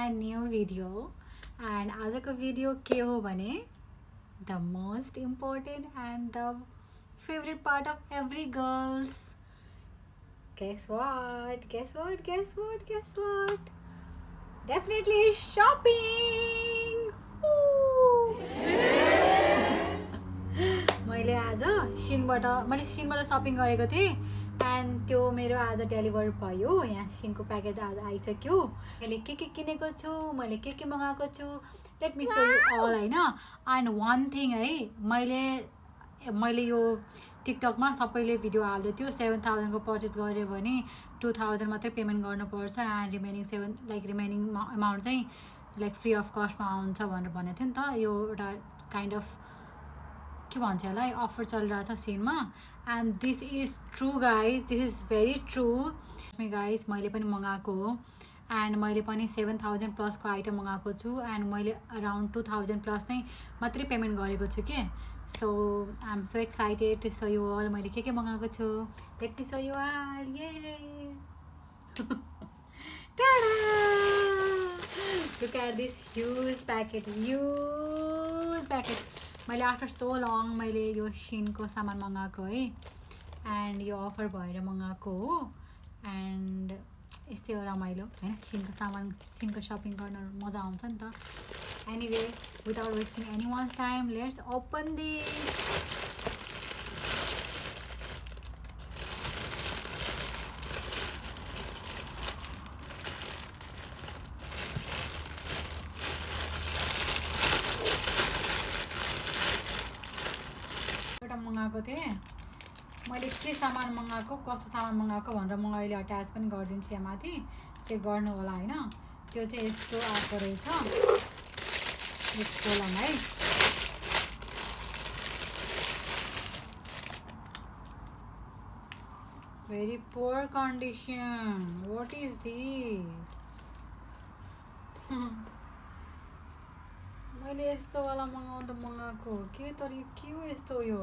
brand new video. And आजको video के हो भने the most important and the favorite part of every girls. Guess what? Definitely shopping. मैले आज शिनबाट shopping गरेको थिएँ एन्ड त्यो मेरो आज डेलिभर भयो। यहाँ शिनको प्याकेज आज आइसक्यो। मैले के किनेको छु, मैले के मगाएको छु, let me show you all हैन। एन्ड वान थिङ है, मैले यो टिकटकमा सबैले भिडियो हाल्दै थियो 7,000 को पर्चेज गर्यो भने 2,000 मात्रै पेमेन्ट गर्नुपर्छ एन्ड रिमेनिङ अमाउन्ट चाहिँ लाइक फ्री अफ कस्टमा आउँछ भनेर भनेको थियो नि त। यो एउटा काइन्ड अफ के भन्छ यसलाई अफर चलिरहेछ सेनमा and this is true guys, this is very true guys. मैले पनि मगाएको हो एन्ड मैले पनि 7,000 प्लसको आइटम मगाएको छु एन्ड मैले अराउन्ड 2,000 प्लस नै मात्रै पेमेन्ट गरेको छु के। So I am so excited to show you all मैले के मगाएको छु। Let me show you all. ये look at this huge packet. मैले आफ्टर सो लङ मैले यो शिनको सामान मगाएको है एन्ड यो अफर भएर मगाएको हो एन्ड यस्तै हो रमाइलो हैन। शिनको सपिङ गर्न मजा आउँछ नि त। Anyway without wasting anyone's time let's open this. मगाएको थिएँ मैले के सामान मगाएको, कस्तो सामान मगाएको भनेर म अहिले अट्याच पनि गरिदिन्छु यहाँ माथि, चेक गर्नु होला हैन। त्यो चाहिँ यस्तो आएको रहेछ, यसको खोलौँ है। Very poor condition, what is this? मैले यस्तो वाला मगाएको हो कि, तर यो के हो यस्तो? यो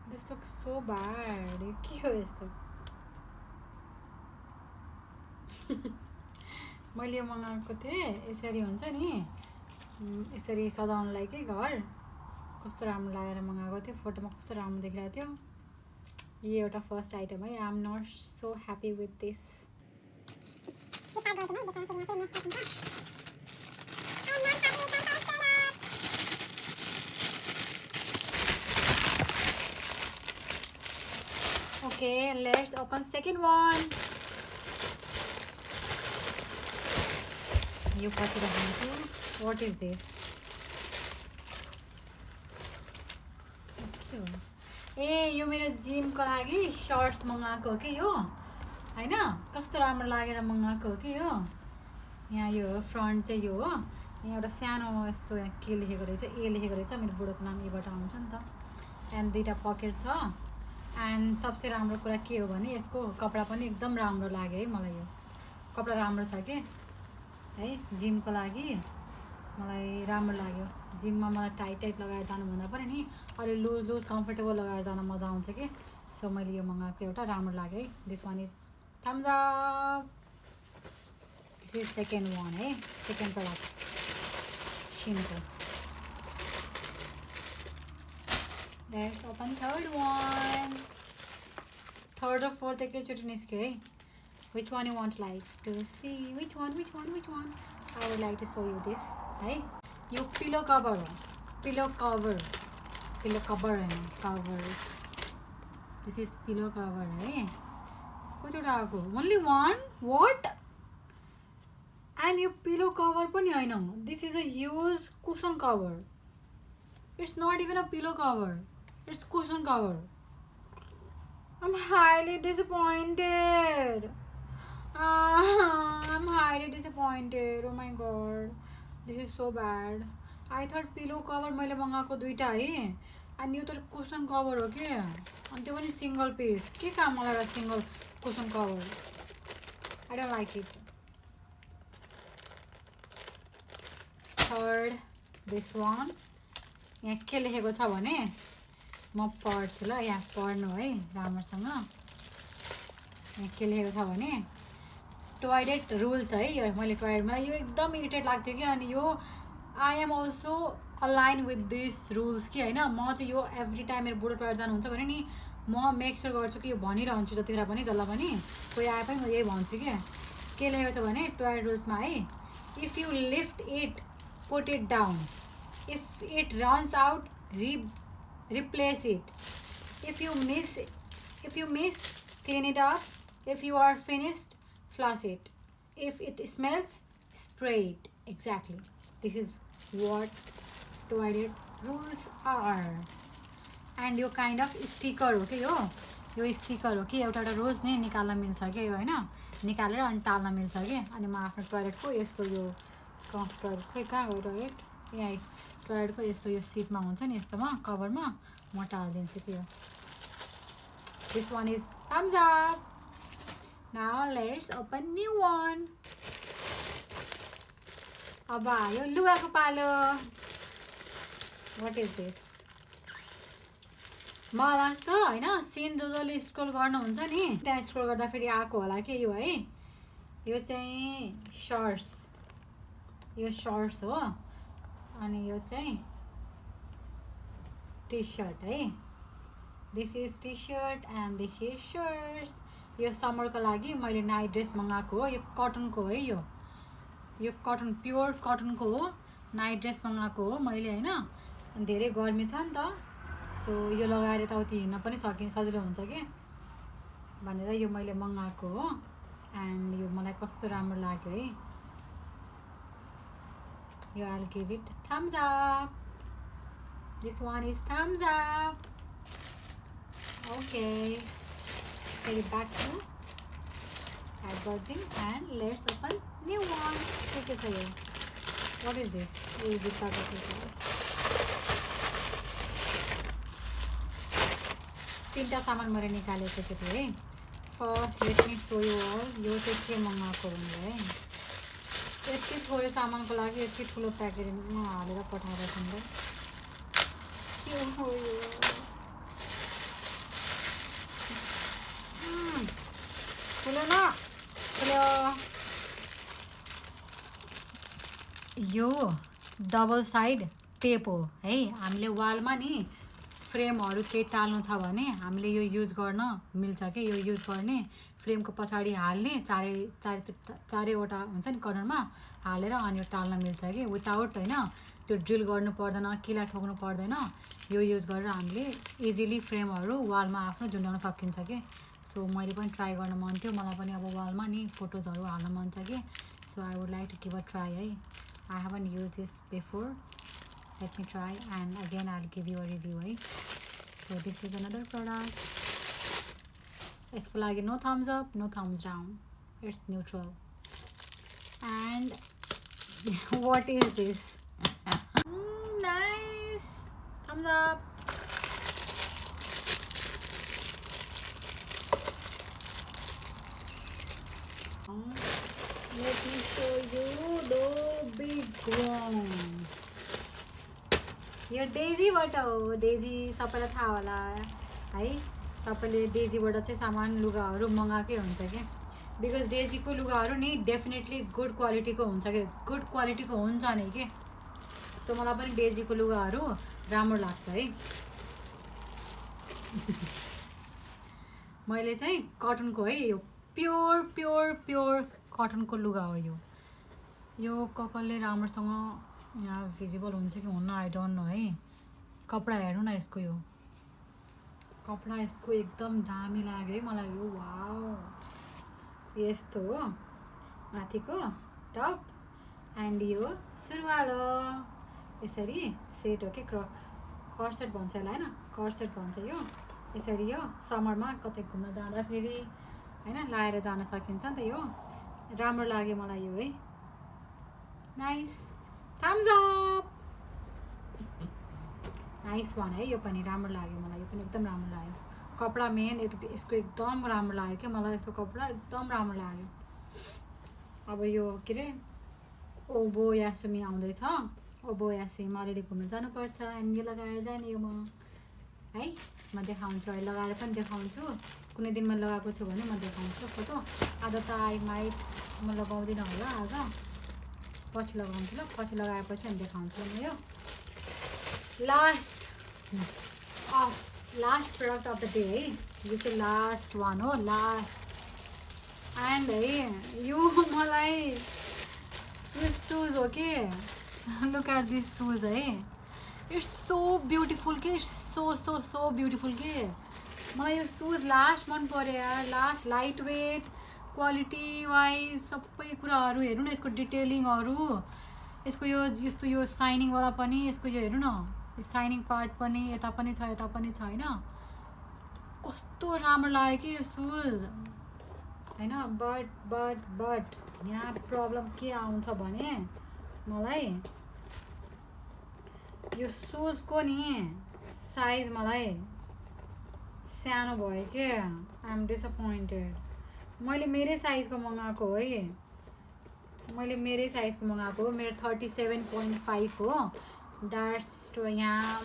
दिस लुक्स सो ब्याड। यो के हो यस्तो? मैले यो मगाएको थिएँ, यसरी हुन्छ नि, यसरी सजाउनलाई के घर कस्तो राम्रो लागेर मगाएको थिएँ। फोटोमा कस्तो राम्रो देखिरहेको थियो। यो एउटा फर्स्ट आइटम है। I am not so happy with this. Okay, let's open second one. You cut it into. What is this? Okay. ए यो मेरो जिमको लागि शर्ट्स मगाएको हो कि यो हैन। कस्तो राम्रो लागेर मगाएको हो कि यो। यहाँ यो फ्रन्ट चाहिँ यो हो। यहाँ एउटा सानो यस्तो यहाँ के लेखेको रहेछ, ए लेखेको रहेछ। मेरो बुढोको नाम एबाट आउँछ नि त। एन्ड दुईटा पकेट छ एन्ड सबसे राम्रो कुरा के हो भने यसको कपडा पनि एकदम राम्रो लाग्यो है मलाई। यो कपडा राम्रो छ के है, जिमको लागि मलाई राम्रो लाग्यो। जिममा मलाई टाइट लगाएर जानुभन्दा पनि नि अलि लुज कम्फर्टेबल लगाएर जान मजा आउँछ कि। सो मैले यो मगाएको एउटा राम्रो लाग्यो है। This one is thumbs up. This is second one है, सेकेन्ड प्रडक्ट शिनको। Let's open third one. Third or fourth एकैचोटि निस्क्यो है। Which one you want like to see? Which one? I would like to show you this है। यो पिलो cover हो, पिलो cover हैन, cover. This is pillow cover है। कतिवटा आएको? Only one? व्हाट? एन्ड यो पिलो कभर पनि हैन, this is a huge cushion cover. It's not even a pillow cover. It's cushion cover. I'm highly disappointed. I'm highly disappointed. Oh my god. This is so bad. I thought pillow cover मैले मगाएको दुईटा है अनि यो त cushion cover हो के। अनि त्यो पनि सिंगल पिस। के काम मलाई single cushion cover? I don't like it. Third, this one. यहाँ के लेखेको छ भने म पढ्छु ल, यहाँ पढ्नु है राम्रोसँग। यहाँ के लेखेको छ भने टोयलेट रुल्स है यो मैले टोयलेटमा यो एकदम इरिटेट लाग्थ्यो कि अनि यो I am also align with this rules कि होइन म चाहिँ यो एभ्री टाइम मेरो बुढो टोयलेट जानुहुन्छ भने नि म मेक स्योर गर्छु कि यो भनिरहन्छु जतिखेर पनि जसलाई पनि कोही आए पनि म यही भन्छु के लेखेको छ भने टोयलेट रुल्समा है if you lift it put it down if it runs out replace it if you miss clean it up if you are finished flush it if it smells spray it exactly this is what toilet rules are and यो kind of sticker हो कि यो sticker हो कि एउटा रोज नै निकाल्न मिल्छ कि यो होइन निकालेर अनि टाल्न मिल्छ कि अनि म आफ्नो टोयलेटको यस्तो यो टोयलेट खोइ कहाँ गयो टोयलेट यहाँ टोयलेटको यस्तो यो सिटमा हुन्छ नि यस्तोमा कभरमा म टालिदिन्छु कि यो this one is thumbs up now let's open new one अब आयो लुगाको पालो वाट इज दिस मलाई लाग्छ होइन सिन जसले स्क्रोल गर्नुहुन्छ नि त्यहाँ स्क्रोल गर्दाखेरि आएको होला कि यो है यो चाहिँ सर्ट्स हो अनि यो चाहिँ टी सर्ट है this is T shirt and this is shorts यो समरको लागि मैले नाइट ड्रेस मगाएको हो यो कटनको है यो कटन प्योर कटनको हो नाइट ड्रेस मगाएको हो मैले होइन धेरै गर्मी छ नि त सो यो लगाएर यताउति हिँड्न पनि सजिलो हुन्छ कि भनेर यो मैले मगाएको हो एन्ड यो मलाई कस्तो राम्रो लाग्यो है यो I will give it thumbs up this one is thumbs up okay take it back to everything and let's open new one के छ यो what is this यो भित्रको के छ तीनटा सामान मैले निकालेको थिएँ है first let me show you all यो चाहिँ के मगाएको हुनु है यति थोरै सामानको लागि यति ठुलो प्याकेजिङमा हालेर पठाएर सुन्दै के हो यो ठुलो न यो डबल साइड टेप हो है हामीले वालमा नि फ्रेमहरू केही टाल्नु छ भने हामीले यो युज गर्न मिल्छ कि यो युज गर्ने फ्रेमको पछाडि हाल्ने चारैवटा हुन्छ नि कर्नरमा हालेर अनि यो टाल्न मिल्छ कि विदाउट होइन त्यो ड्रिल गर्नु पर्दैन किला ठोक्नु पर्दैन यो युज गरेर हामीले इजिली फ्रेमहरू वालमा आफ्नो झुन्डाउन सकिन्छ कि सो मैले पनि ट्राई गर्न मन थियो मलाई पनि अब वालमा नि फोटोजहरू हाल्न मन छ कि so I would like to give a try है I haven't use this before let me try and again I will give you a review है so this is another product यसको लागि no thumbs up no thumbs down it's neutral and what is this nice thumbs up Let me show you the big one. यो डेजीबाट हो Daisy सबैलाई थाहा होला है सबैले डेजीबाट चाहिँ सामान लुगाहरू मगाएकै हुन्छ कि बिकज डेजीको लुगाहरू नि डेफिनेटली गुड क्वालिटीको हुन्छ कि गुड क्वालिटीको हुन्छ नि कि सो मलाई पनि डेजीको लुगाहरू राम्रो लाग्छ है मैले चाहिँ कटनको है यो प्योर कटनको लुगा हो यो कसले राम्रोसँग यहाँ भिजिबल हुन्छ कि हुन्न आई डोन्ट नो है कपडा हेर्नु न यसको यो कपडा यसको एकदम दामी लाग्यो है मलाई यो वाउ यस्तो हो माथिको टप एन्ड यो सुरुवाल हो यसरी सेट हो कि कर्सेट भन्छ यसलाई होइन कर्सेट भन्छ यो यसरी यो समरमा कतै घुम्न जाँदाखेरि हैन लाएर जान सकिन्छ नि त यो राम्रो लाग्यो मलाई यो है nice thumbs up nice one है यो पनि राम्रो लाग्यो मलाई यो पनि एकदम राम्रो लाग्यो कपडा मेन यसको एकदम राम्रो लाग्यो कि मलाई यसको कपडा एकदम राम्रो लाग्यो अब यो के अरे ओबो यासुमी आउँदैछ ओबो यासुमी अलरेडी घुम्न जानुपर्छ अनि यो लगाएर जाने यो म है म देखाउँछु अहिले लगाएर पनि देखाउँछु कुनै दिन म लगाएको छु भने म देखाउँछु फोटो आज त आई माइट म लगाउँदिनँ होला आज पछि लगाउँछु ल पछि लगाएपछि अनि देखाउँछु म यो last product of the day है यो चाहिँ लास्ट वान हो लास्ट एन्ड है यो मलाई यो सुज हो कि लुक एट दिस सुज है इट्स सो ब्युटिफुल के इट्स सो ब्युटिफुल के मलाई यो सुज लास्ट मन पर्यो यार last light weight quality wise सबै कुराहरू हेर्नु न यसको डिटेलिङहरू यसको यो यस्तो यो साइनिङवाला पनि यसको यो हेर्नु न यो साइनिङ पार्ट पनि यता पनि छ होइन कस्तो राम्रो लाग्यो कि यो सुज होइन बट यहाँ प्रब्लम के आउँछ भने मलाई यो सुजको नि साइज मलाई सानो भयो के आई एम डिसअपोइन्टेड मैले मेरै साइजको मगाएको हो है मैले मेरै साइजको मगाएको हो मेरो 37.5 हो द्याट्स यहाँ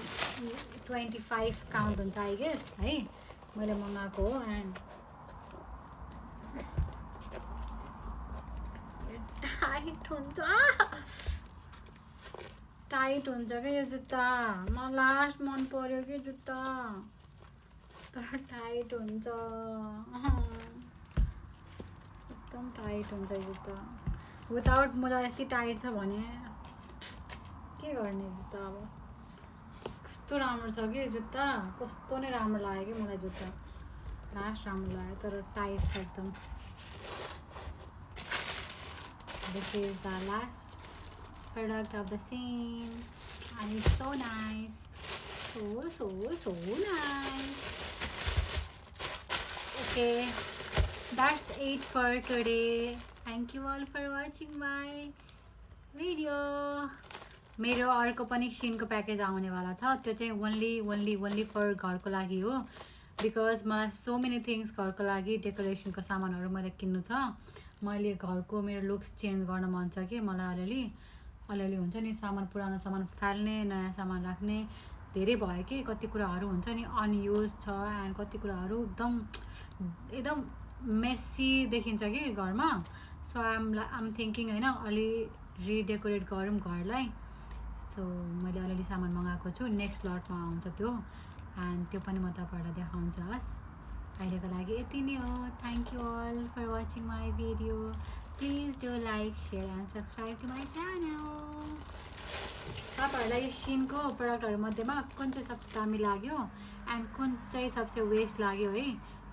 25 काउन्ट हुन्छ आई गेस है मैले मगाएको हो एन्ड टाइट हुन्छ क्या यो जुत्ता मलाई लास्ट मन पर्यो कि जुत्ता तर टाइट हुन्छ एकदम टाइट हुन्छ यो जुत्ता विदाउट मोजा यति टाइट छ भने के गर्ने जुत्ता अब कस्तो राम्रो छ कि जुत्ता कस्तो नै राम्रो लाग्यो कि मलाई जुत्ता लास्ट राम्रो लाग्यो तर टाइट छ एकदम This is the last product of the Shein and it's so nice, so nice. Okay, that's it for today. Thank you all for watching my video. मेरो अर्को पनि Shein को प्याकेज आउनेवाला छ त्यो चाहिँ only for घरको लागि हो बिकज मलाई सो मेनी थिङ्स घरको लागि डेकोरेसनको सामानहरू मैले किन्नु छ मैले घरको मेरो लुक्स चेन्ज गर्न मन छ कि मलाई अलिअलि हुन्छ नि सामान पुरानो सामान फाल्ने नयाँ सामान राख्ने धेरै भयो कि कति कुराहरू हुन्छ नि अनयुज छ एन्ड कति कुराहरू एकदम मेसी देखिन्छ कि घरमा सो आइम थिङ्किङ होइन अलि रिडेकोरेट गरौँ घरलाई सो मैले अलिअलि सामान मगाएको छु नेक्स्ट लटमा आउँछ त्यो एन्ड त्यो पनि म तपाईँहरूलाई देखाउँछु हस् अहिलेको लागि यति नै हो thank you all for watching my video please do like share and subscribe to my channel तपाईँहरूलाई यो Sheinको प्रडक्टहरू मध्येमा कुन चाहिँ सबसे दामी लाग्यो एन्ड कुन चाहिँ सबसे वेस्ट लाग्यो है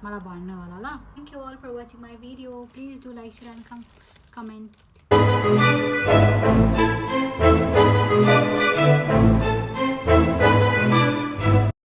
मलाई भन्नु होला ल thank you all for watching my video please do like share and comment